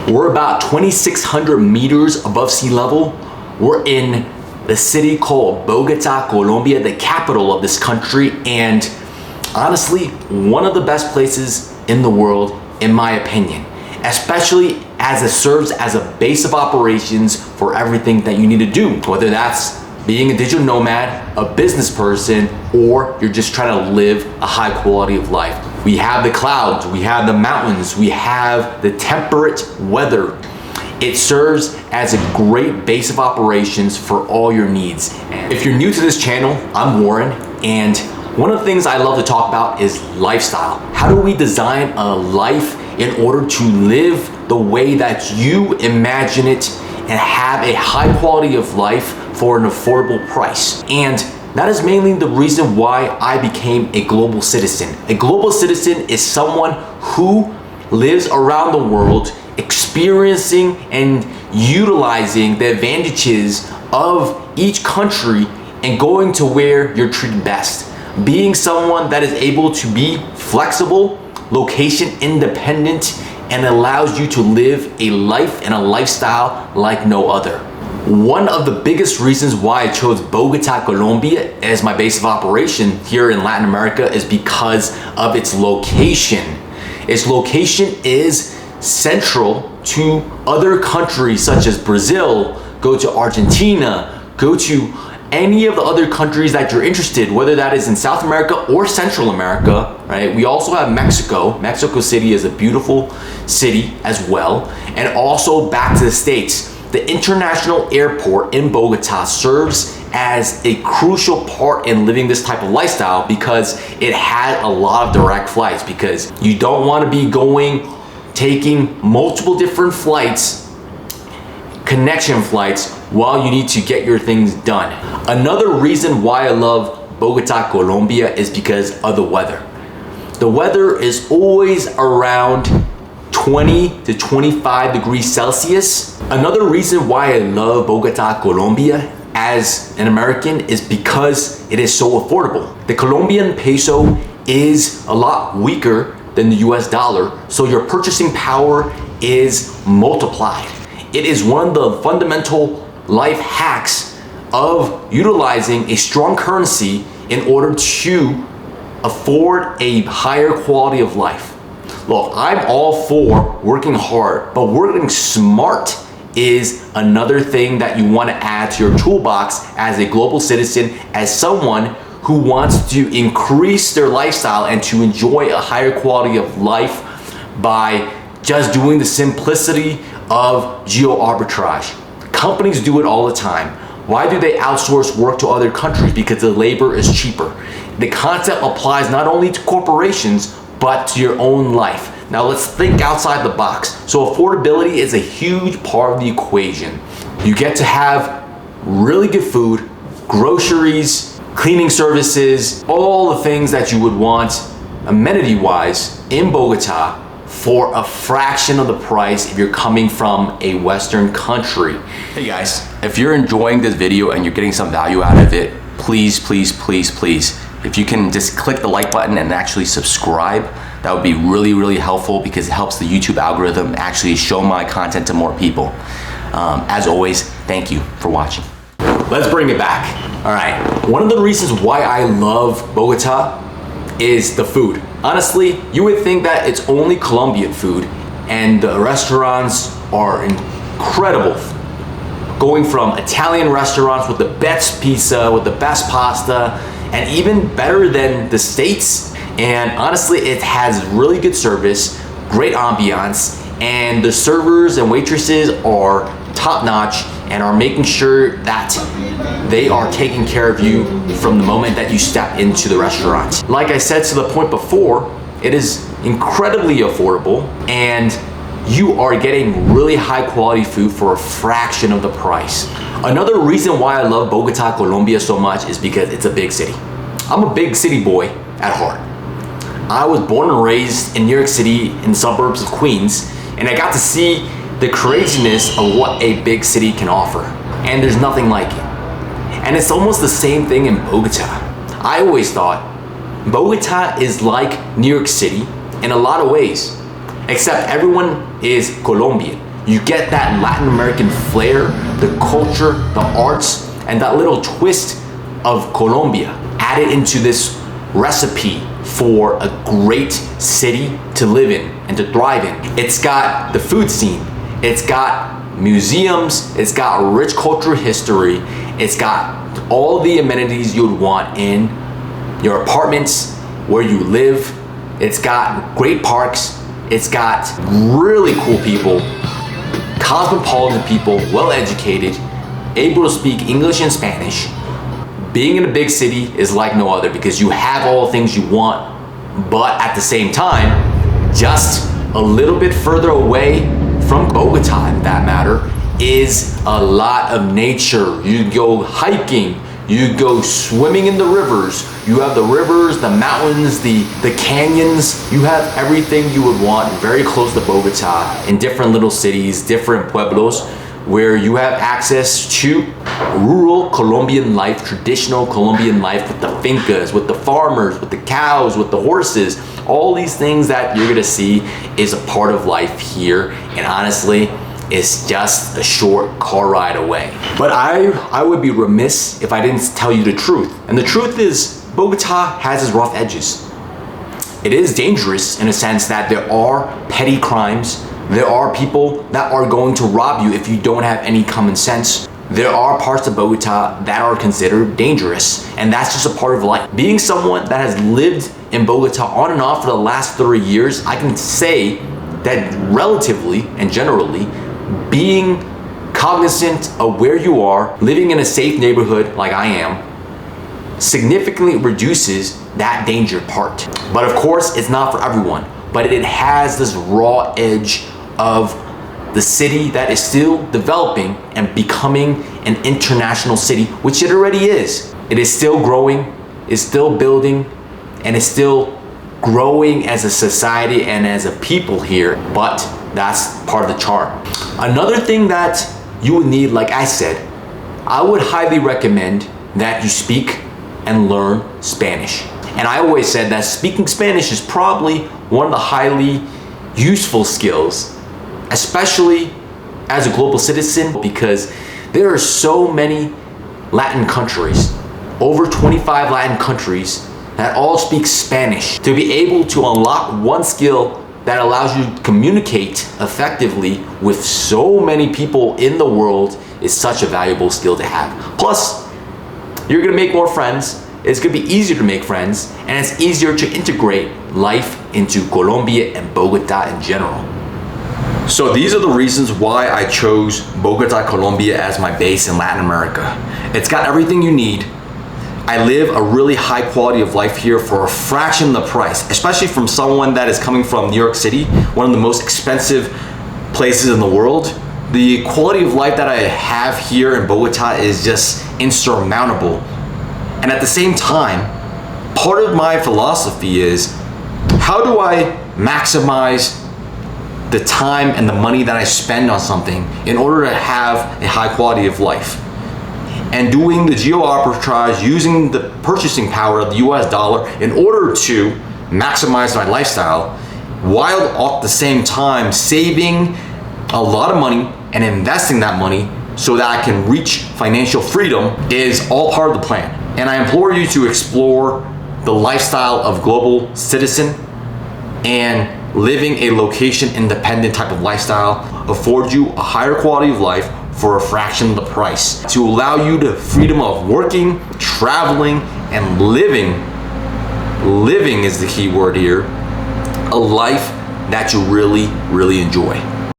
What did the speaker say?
We're about 2,600 meters above sea level. We're in the city called Bogota, Colombia, the capital of this country, and honestly, one of the best places in the world, in my opinion, especially as it serves as a base of operations for everything that you need to do, whether that's being a digital nomad, a business person, or you're just trying to live a high quality of life. We have the clouds, we have the mountains, we have the temperate weather. It serves as a great base of operations for all your needs. If you're new to this channel, I'm Warren, and one of the things I love to talk about is lifestyle. How do we design a life in order to live the way that you imagine it and have a high quality of life for an affordable price? And that is mainly the reason why I became a global citizen. A global citizen is someone who lives around the world, experiencing and utilizing the advantages of each country and going to where you're treated best. Being someone that is able to be flexible, location independent, and allows you to live a life and a lifestyle like no other. One of the biggest reasons why I chose Bogota, Colombia as my base of operation here in Latin America is because of its location. Its location is central to other countries such as Brazil, go to Argentina, go to any of the other countries that you're interested, whether that is in South America or Central America, right? We also have Mexico. Mexico City is a beautiful city as well. And also back to the States. The international airport in Bogota serves as a crucial part in living this type of lifestyle because it had a lot of direct flights, because you don't want to be taking multiple different flights, connection flights, while you need to get your things done. Another reason why I love Bogota, Colombia is because of the weather. The weather is always around 20 to 25 degrees Celsius. Another reason why I love Bogota, Colombia as an American is because it is so affordable. The Colombian peso is a lot weaker than the US dollar, so your purchasing power is multiplied. It is one of the fundamental life hacks of utilizing a strong currency in order to afford a higher quality of life. Look, I'm all for working hard, but working smart is another thing that you want to add to your toolbox as a global citizen, as someone who wants to increase their lifestyle and to enjoy a higher quality of life by just doing the simplicity of geo-arbitrage. Companies do it all the time. Why do they outsource work to other countries? Because the labor is cheaper. The concept applies not only to corporations, but to your own life. Now let's think outside the box. So affordability is a huge part of the equation. You get to have really good food, groceries, cleaning services, all the things that you would want amenity-wise in Bogota for a fraction of the price if you're coming from a Western country. Hey guys, if you're enjoying this video and you're getting some value out of it, please, if you can just click the like button and actually subscribe, that would be really helpful, because it helps the YouTube algorithm actually show my content to more people. As always, thank you for watching. Let's bring it back. All right, one of the reasons why I love Bogota is the food. Honestly, you would think that it's only Colombian food, and the restaurants are incredible. Going from Italian restaurants with the best pizza, with the best pasta, and even better than the States. And honestly, it has really good service, great ambiance, and the servers and waitresses are top-notch and are making sure that they are taking care of you from the moment that you step into the restaurant. Like I said to the point before, it is incredibly affordable, and you are getting really high quality food for a fraction of the price. Another reason why I love Bogota, Colombia so much is because it's a big city. I'm a big city boy at heart. I was born and raised in New York City in suburbs of Queens, and I got to see the craziness of what a big city can offer. And there's nothing like it. And it's almost the same thing in Bogota. I always thought Bogota is like New York City in a lot of ways, except everyone is Colombian. You get that Latin American flair, the culture, the arts, and that little twist of Colombia added into this recipe for a great city to live in and to thrive in. It's got the food scene, it's got museums, it's got rich cultural history, it's got all the amenities you would want in your apartments, where you live. It's got great parks, it's got really cool people, cosmopolitan people, well educated, able to speak English and Spanish. Being in a big city is like no other because you have all the things you want, but at the same time, just a little bit further away from Bogota, in that matter, is a lot of nature. You go hiking, you go swimming in the rivers, you have the rivers, the mountains, the canyons. You have everything you would want very close to Bogota in different little cities, different pueblos, where you have access to rural Colombian life, traditional Colombian life with the fincas, with the farmers, with the cows, with the horses. All these things that you're gonna see is a part of life here, and honestly, it's just a short car ride away. But I would be remiss if I didn't tell you the truth. And the truth is, Bogota has its rough edges. It is dangerous in a sense that there are petty crimes. There are people that are going to rob you if you don't have any common sense. There are parts of Bogota that are considered dangerous, and that's just a part of life. Being someone that has lived in Bogota on and off for the last 3 years, I can say that relatively and generally, being cognizant of where you are, living in a safe neighborhood like I am, significantly reduces that danger part. But of course, it's not for everyone, but it has this raw edge of the city that is still developing and becoming an international city, which it already is. It is still growing, it's still building, and it's still growing as a society and as a people here, but that's part of the charm. Another thing that you would need, like I said, I would highly recommend that you speak and learn Spanish. And I always said that speaking Spanish is probably one of the highly useful skills, especially as a global citizen, because there are so many Latin countries, over 25 Latin countries that all speak Spanish. To be able to unlock one skill that allows you to communicate effectively with so many people in the world is such a valuable skill to have. Plus, you're gonna make more friends. It's gonna be easier to make friends, and it's easier to integrate life into Colombia and Bogota in general. So these are the reasons why I chose Bogota, Colombia as my base in Latin America. It's got everything you need. I live a really high quality of life here for a fraction of the price, especially from someone that is coming from New York City, one of the most expensive places in the world. The quality of life that I have here in Bogota is just insurmountable. And at the same time, part of my philosophy is, how do I maximize the time and the money that I spend on something in order to have a high quality of life? And doing the geo-arbitrage, using the purchasing power of the US dollar in order to maximize my lifestyle, while at the same time saving a lot of money and investing that money so that I can reach financial freedom, is all part of the plan. And I implore you to explore the lifestyle of global citizen, and living a location independent type of lifestyle affords you a higher quality of life for a fraction of the price, to allow you the freedom of working, traveling, and living. Living is the key word here. A life that you really, really enjoy.